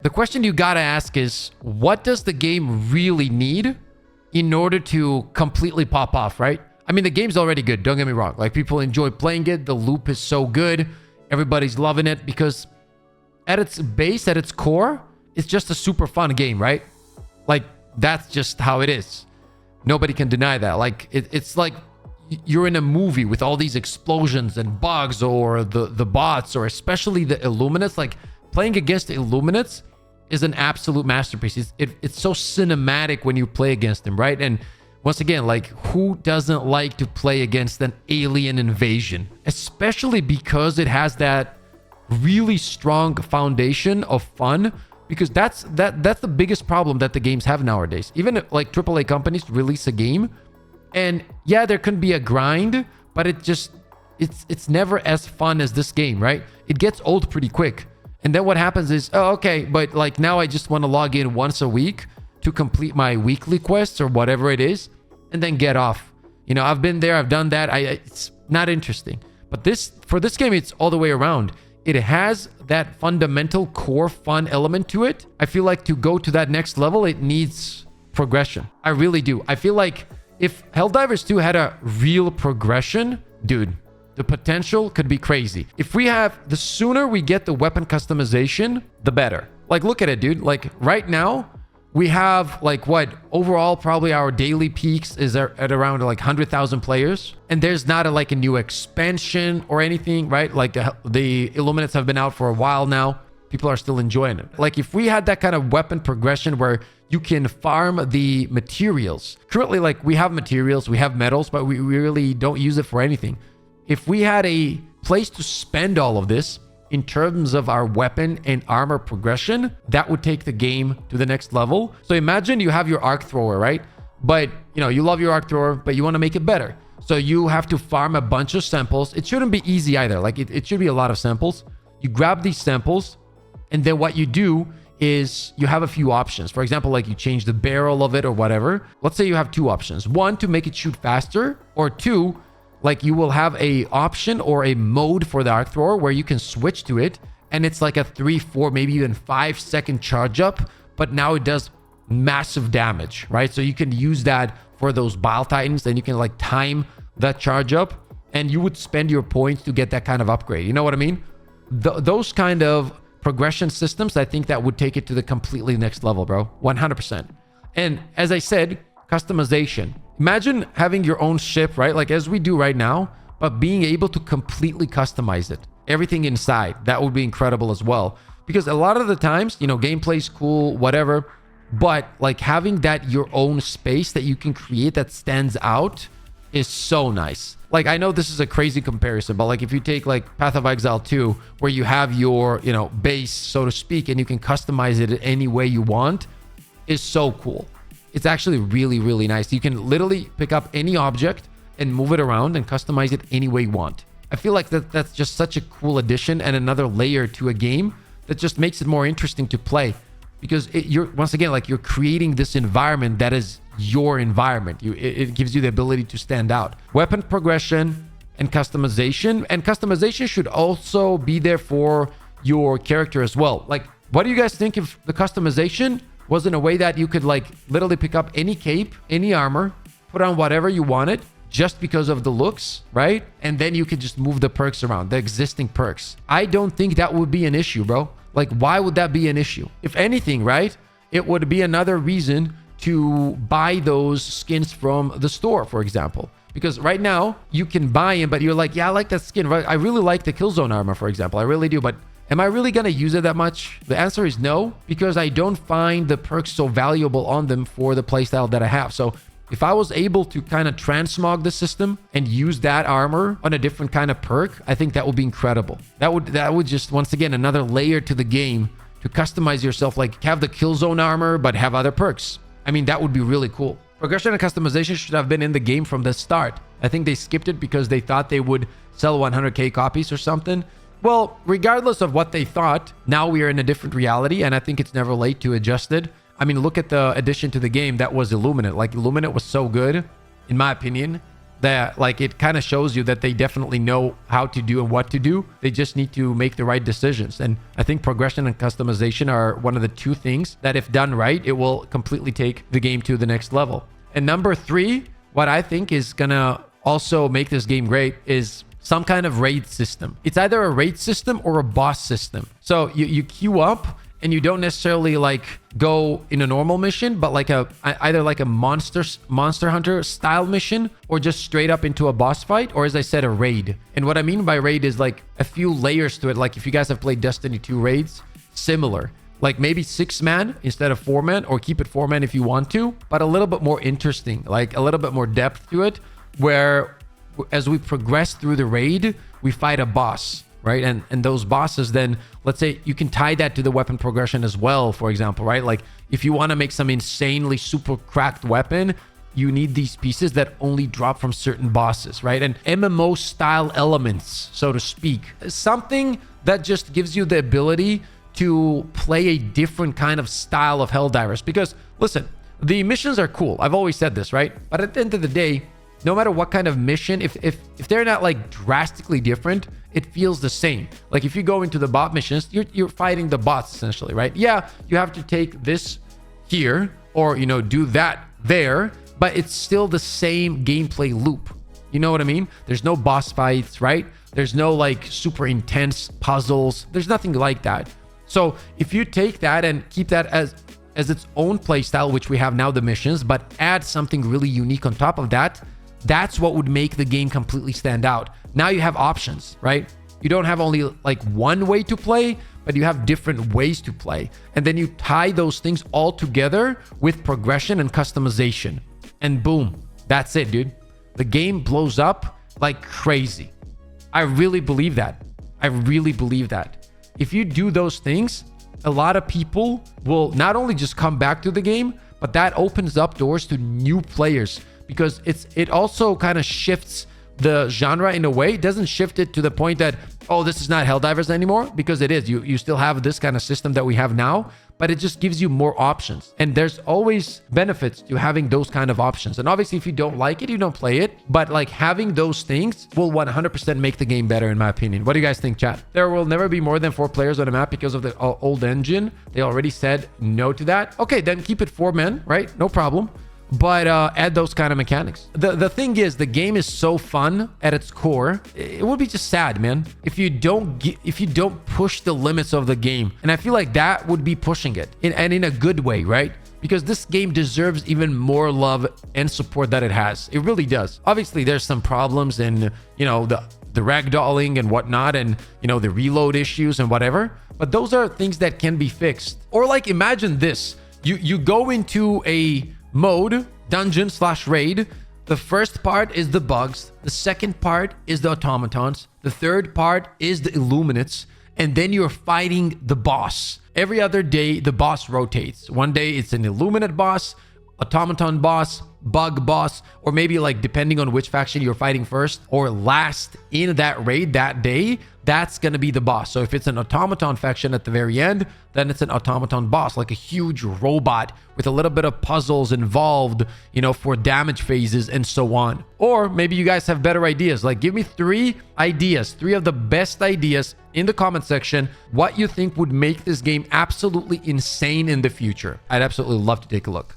The question you gotta ask is, what does the game really need in order to completely pop off, right? I mean, the game's already good. Don't get me wrong. Like, people enjoy playing it. The loop is so good. Everybody's loving it because at its base, at its core, it's just a super fun game, right? Like, that's just how it is. Nobody can deny that. Like, it's like you're in a movie with all these explosions and bugs, or the bots, or especially the Illuminates. Like, playing against the Illuminates is an absolute masterpiece. It's so cinematic when you play against them, right? And once again, like, who doesn't like to play against an alien invasion? Especially because it has that really strong foundation of fun, because that's the biggest problem that the games have nowadays. Even if, like, AAA companies release a game, and yeah, there can be a grind, but it's never as fun as this game, right? It gets old pretty quick. And then what happens is, oh, okay, but like now I just want to log in once a week to complete my weekly quests or whatever it is, and then get off. You know, I've been there, I've done that. It's not interesting. But for this game, it's all the way around. It has that fundamental core fun element to it. I feel like to go to that next level, it needs progression. I really do. I feel like if Helldivers 2 had a real progression, dude, the potential could be crazy. If we have, the sooner we get the weapon customization, the better. Like, look at it, dude. Like, right now, we have, like, what? Overall, probably our daily peaks is at around, like, 100,000 players. And there's not, like, a new expansion or anything, right? Like, the Illuminates have been out for a while now. People are still enjoying it. Like, if we had that kind of weapon progression where you can farm the materials. Currently, like, we have materials, we have metals, but we really don't use it for anything. If we had a place to spend all of this in terms of our weapon and armor progression, that would take the game to the next level. So imagine you have your arc thrower, right? But, you know, you love your arc thrower, but you want to make it better. So you have to farm a bunch of samples. It shouldn't be easy either. Like, it should be a lot of samples. You grab these samples, and then what you do is you have a few options. For example, like, you change the barrel of it or whatever. Let's say you have two options. One, to make it shoot faster, or two, like, you will have a option or a mode for the arc thrower where you can switch to it, and it's like a 3, 4, maybe even 5-second charge up, but now it does massive damage, right? So you can use that for those Bile Titans, and you can, like, time that charge up, and you would spend your points to get that kind of upgrade. You know what I mean? Those kind of progression systems, I think that would take it to the completely next level, bro. 100%. And as I said, customization. Imagine having your own ship, right? Like, as we do right now, but being able to completely customize it. Everything inside. That would be incredible as well. Because a lot of the times, you know, gameplay's cool, whatever, but like having that your own space that you can create that stands out is so nice. Like, I know this is a crazy comparison, but like, if you take like Path of Exile 2, where you have your, you know, base, so to speak, and you can customize it any way you want, is so cool. It's actually really, really nice. You can literally pick up any object and move it around and customize it any way you want. I feel like that's just such a cool addition and another layer to a game that just makes it more interesting to play, because you're, once again, like, you're creating this environment that is your environment. It gives you the ability to stand out. Weapon progression and customization should also be there for your character as well. Like, what do you guys think if the customization was in a way that you could, like, literally pick up any cape, any armor, put on whatever you wanted just because of the looks, right? And then you could just move the perks around, the existing perks. I don't think that would be an issue, bro. Like, why would that be an issue? If anything, right, it would be another reason to buy those skins from the store, for example. Because right now, you can buy them, but you're like, yeah, I like that skin, right? I really like the Killzone armor, for example. I really do, but am I really going to use it that much? The answer is no, because I don't find the perks so valuable on them for the playstyle that I have. So if I was able to kind of transmog the system and use that armor on a different kind of perk, I think that would be incredible. That would just, once again, another layer to the game to customize yourself, like have the Killzone armor, but have other perks. I mean, that would be really cool. Progression and customization should have been in the game from the start. I think they skipped it because they thought they would sell 100k copies or something. Well, regardless of what they thought, now we are in a different reality, and I think it's never late to adjust it. I mean, look at the addition to the game that was Illuminate. Like, Illuminate was so good, in my opinion. that like it kind of shows you that they definitely know how to do and what to do. They just need to make the right decisions. And I think progression and customization are one of the two things that, if done right, it will completely take the game to the next level. And number 3, what I think is gonna also make this game great is some kind of raid system. It's either a raid system or a boss system. So you queue up and you don't necessarily like go in a normal mission, but like either like a monster hunter style mission, or just straight up into a boss fight, or as I said, a raid. And what I mean by raid is like a few layers to it. Like if you guys have played Destiny 2 raids, similar. Like maybe 6-man instead of 4-man, or keep it 4-man if you want to, but a little bit more interesting, like a little bit more depth to it, where as we progress through the raid, we fight a boss, right? And those bosses, then let's say you can tie that to the weapon progression as well, for example, right? Like if you want to make some insanely super cracked weapon, you need these pieces that only drop from certain bosses, right? And MMO style elements, so to speak, something that just gives you the ability to play a different kind of style of Helldivers. Because listen, the missions are cool. I've always said this, right? But at the end of the day, no matter what kind of mission, if they're not like drastically different, it feels the same. Like if you go into the bot missions, you're fighting the bots essentially, right? Yeah, you have to take this here, or you know, do that there, but it's still the same gameplay loop. You know what I mean? There's no boss fights, right? There's no like super intense puzzles. There's nothing like that. So if you take that and keep that as its own playstyle, which we have now, the missions, but add something really unique on top of that, that's what would make the game completely stand out. Now you have options, right? You don't have only like one way to play, but you have different ways to play. And then you tie those things all together with progression and customization. And boom, that's it, dude. The game blows up like crazy. I really believe that. I really believe that. If you do those things, a lot of people will not only just come back to the game, but that opens up doors to new players, because it also kind of shifts the genre in a way. It doesn't shift it to the point that, oh, this is not Helldivers anymore, because it is. You still have this kind of system that we have now, but it just gives you more options. And there's always benefits to having those kind of options. And obviously, if you don't like it, you don't play it. But like having those things will 100% make the game better, in my opinion. What do you guys think, chat? There will never be more than 4 players on a map because of the old engine. They already said no to that. Okay, then keep it 4 men, right? No problem. But add those kind of mechanics. The thing is, the game is so fun at its core. It would be just sad, man, if you don't push the limits of the game. And I feel like that would be pushing it in a good way, right? Because this game deserves even more love and support that it has. It really does. Obviously, there's some problems in, you know, the ragdolling and whatnot, and you know, the reload issues and whatever. But those are things that can be fixed. Or like, imagine this: you go into a mode, dungeon/raid. The first part is the bugs, the second part is the automatons, the third part is the illuminates, and then you're fighting the boss. Every other day the boss rotates. One day it's an illuminate boss, automaton boss, bug boss, or maybe like depending on which faction you're fighting first or last in that raid that day, that's going to be the boss. So if it's an automaton faction at the very end, then it's an automaton boss, like a huge robot with a little bit of puzzles involved, you know, for damage phases and so on. Or maybe you guys have better ideas. Like, give me 3 ideas, 3 of the best ideas in the comment section, what you think would make this game absolutely insane in the future. I'd absolutely love to take a look.